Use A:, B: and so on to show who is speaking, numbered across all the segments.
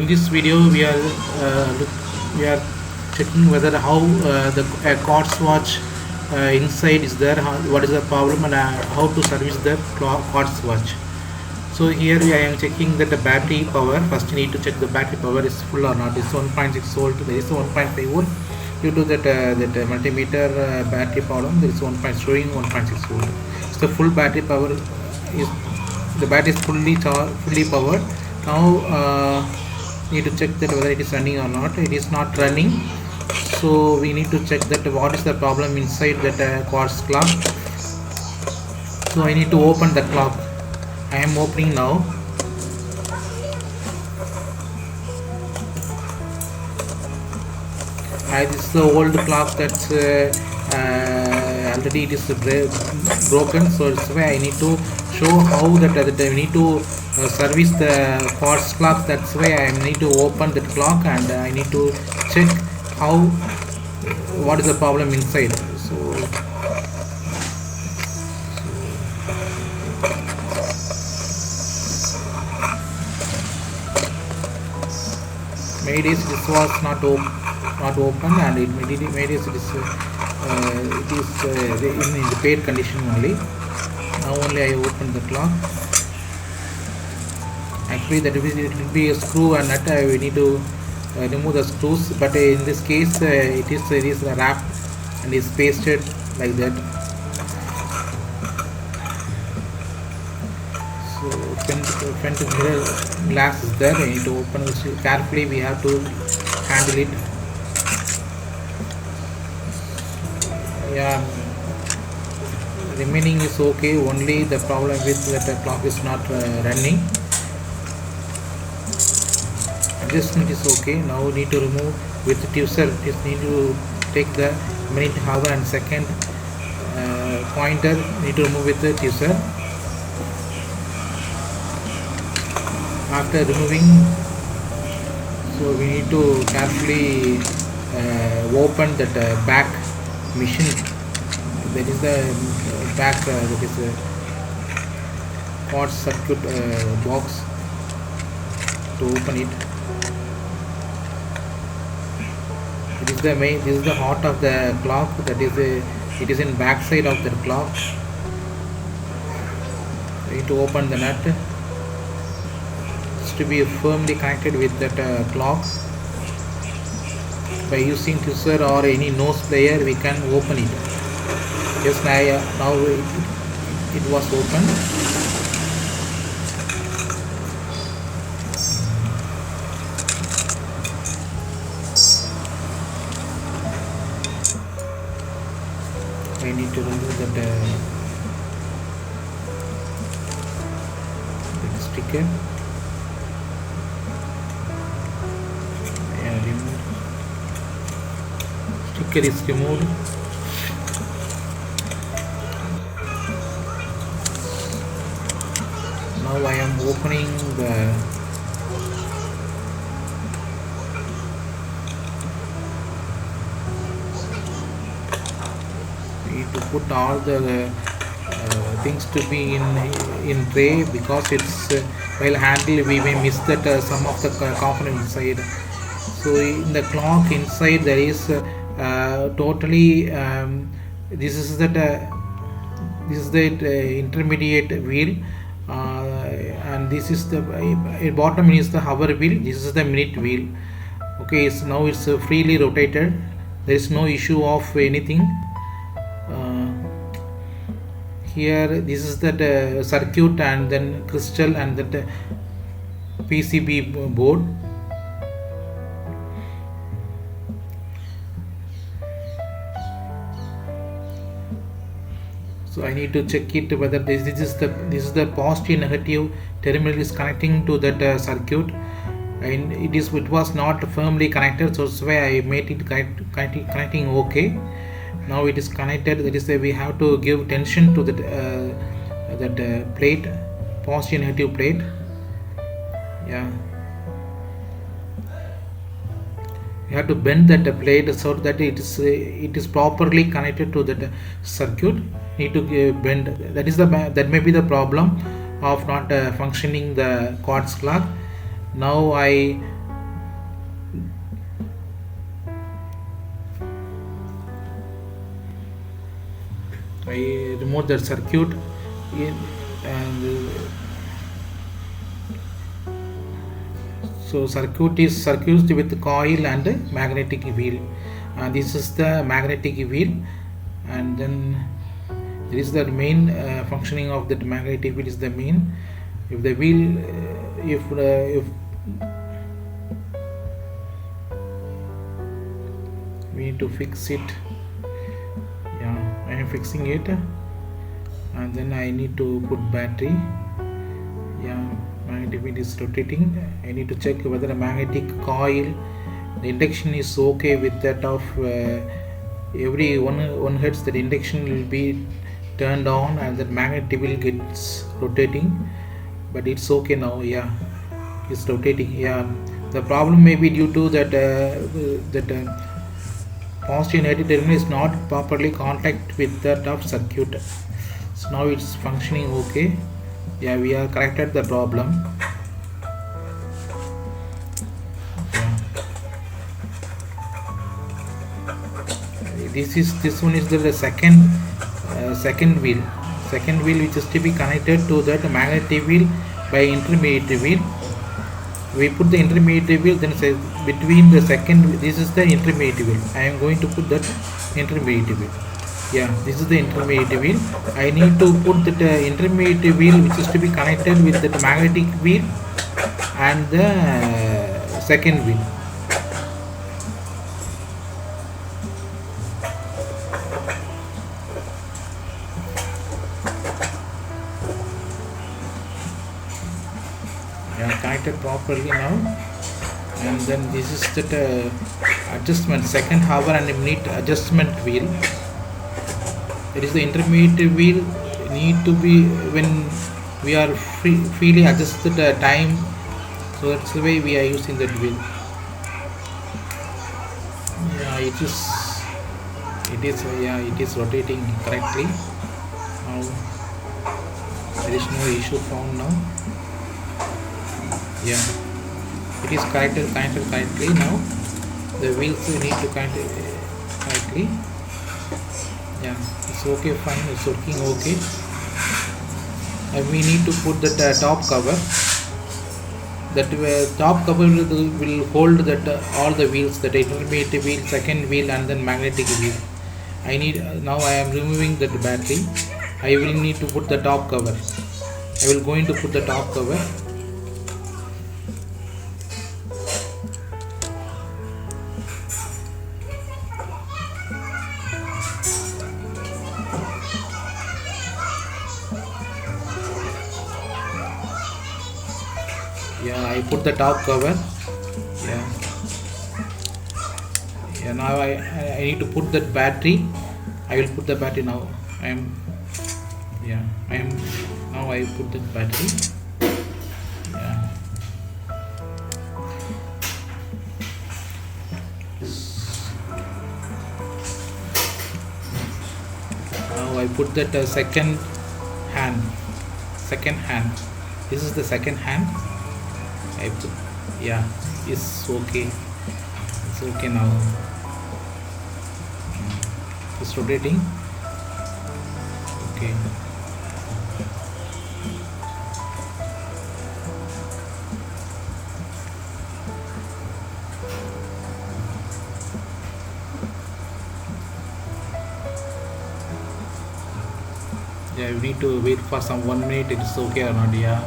A: In this video, we are checking whether how the Quartz watch inside is there, what is the problem, and how to service the Quartz watch. So here I am checking that the battery power. First, you need to check the battery power is full or not. It's 1.6 volt. There is 1.5 volt. Due to that multimeter battery problem, there is showing 1.6 volt. So the full battery power is the battery is fully powered. Now need to check that whether it is running or not. It is not running, so we need to check that what is the problem inside that quartz clock. So I need to open the clock. I am opening now. This is the old clock that's already it is broken, so that's why I need to show how that I need to service the quartz clock. That's why I need to open the clock and I need to check what is the problem inside. So maybe this was not open, and it is in the paid condition only. Now only I open the clock. Actually that will be a screw and nut. We need to remove the screws, but in this case it is wrapped and is pasted like that. So front mirror glass is there. I need to open it carefully. We have to handle it. Yeah, remaining is okay. Only the problem with that the clock is not running. Adjustment is okay. Now we need to remove with tweezer. Just need to take the minute, hour and second pointer. Need to remove with the tweezer. After removing, so we need to carefully open that back machine. That is the back that is a quartz circuit box. To open it, this is the heart of the clock. That is it is in back side of the clock. We need to open the nut. It's to be firmly connected with that clock. By using tweezer or any nose plier, we can open it. Just now it was open. I need to remove that sticker. Sticker is removed. Now I am opening the to put all the things to be in tray, because it's while handle we may miss that some of the components inside. So in the clock inside there is totally this is the intermediate wheel, and this is the bottom is the hour wheel. This is the minute wheel. Okay, so now it's freely rotated. There is no issue of anything. Here this is that circuit and then crystal and that PCB board. So I need to check it whether this is the positive negative terminal is connecting to that circuit, and it was not firmly connected, so that's why I made it connecting okay. Now it is connected. That is we have to give tension to that plate, positive negative plate. Yeah, you have to bend that plate so that it is properly connected to that circuit. Need to bend. That may be the problem of not functioning the quartz clock. Now I I remove the circuit and so circuit is circuit with coil and magnetic wheel. This is the magnetic wheel, and then this is the main functioning of that magnetic wheel is the main. If the wheel if we need to fix it, yeah, I am fixing it, and then I need to put battery. Yeah, magnetic wheel is rotating. I need to check whether the magnetic coil, the induction is okay with that of every 1 hertz. That induction will be turned on and that magnetic wheel gets rotating, but it's okay now. Yeah, it's rotating. Yeah, the problem may be due to that positive negative terminal is not properly contact with that of circuit. So now it's functioning okay. Yeah, we have corrected the problem. Yeah. This one is the second wheel which is to be connected to that magnetic wheel by intermediate wheel. We put the intermediate wheel, then say between the second, this is the intermediate wheel. I am going to put that intermediate wheel. Yeah, this is the intermediate wheel. I need to put that intermediate wheel which is to be connected with the magnetic wheel and the second wheel. Yeah, connected properly now. And then this is that adjustment, second hour and minute adjustment wheel. It is the intermediate wheel need to be when we are freely adjusted the time. So that's the way we are using that wheel. Yeah, it is rotating correctly. Now there is no issue found now. Yeah, it is connected correctly now. The wheels need to connect correctly. Yeah, it's okay, fine, it's working okay. And we need to put that top cover. That top cover will hold that all the wheels, that intermediate wheel, second wheel, and then magnetic wheel. I need now I am removing that battery. I will need to put the top cover. I will going to put the top cover. Yeah, I put the top cover. Yeah, now I need to put that battery. I will put the battery now. Now I put that battery. Yeah. Now I put that second hand. This is the second hand. Yeah, it's okay. It's okay now. It's rotating. Okay. Yeah, we need to wait for some 1 minute. It's okay or not? Yeah.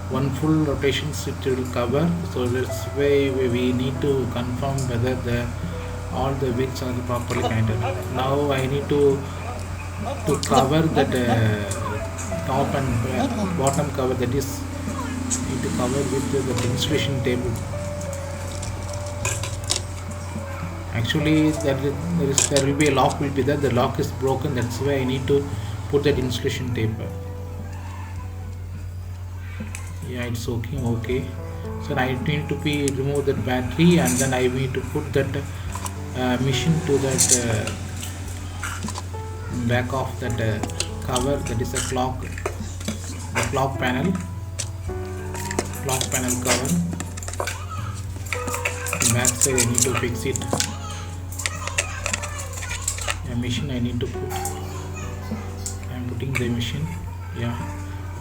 A: One full rotation it will cover, so that's why we need to confirm whether all the wheels are properly connected. Now I need to cover that top and bottom cover, that is need to cover with the insulation tape. Actually there will be a lock will be there. The lock is broken, that's why I need to put that insulation tape. Yeah, it's working okay. So I need to remove that battery, and then I need to put that machine to that back of that cover, that is a clock panel cover. The back side I need to fix it. A machine I need to put. putting the machine, yeah,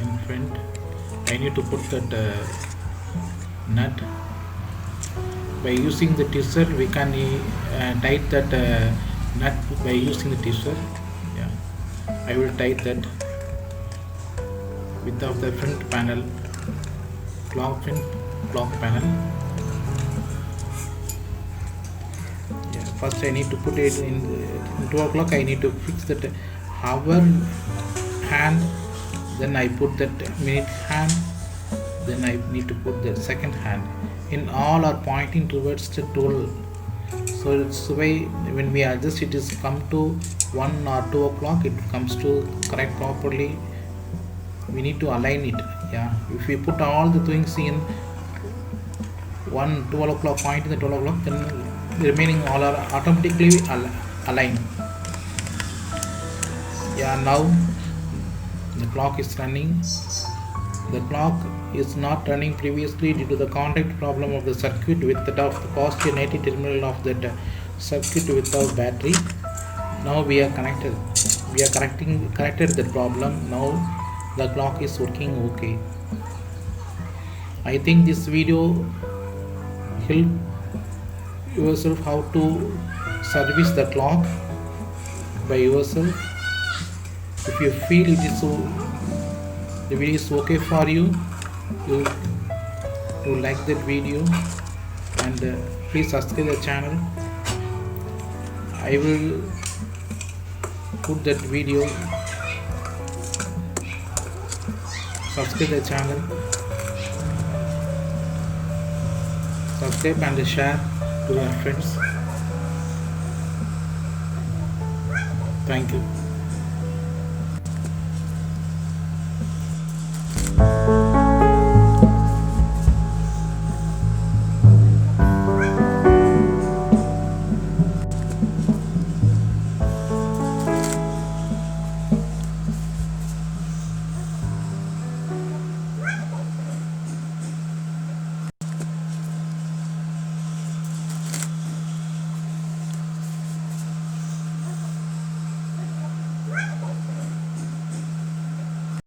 A: in front. I need to put that nut. By using the twister we can tight that nut by using the twister. Yeah, I will tight that without the front panel, clock panel. Yeah, first I need to put it in 2 o'clock. I need to fix that hour hand, then I put that minute hand, then I need to put the second hand. In all are pointing towards the tool, so it's why when we adjust it is come to 1 or 2 o'clock, it comes to correct properly. We need to align it. Yeah, if we put all the things in 12 o'clock point in the 12 o'clock, then the remaining all are automatically aligned. Yeah, now the clock is running. The clock is not running previously due to the contact problem of the circuit with the positive negative terminal of that circuit without battery. Now we are connected. We are corrected the problem. Now the clock is working okay. I think this video help yourself how to service the clock by yourself. If you feel it is so, the video is okay for you, you like that video, and please subscribe the channel. I will put that video. Subscribe the channel, subscribe and share to your friends. Thank you.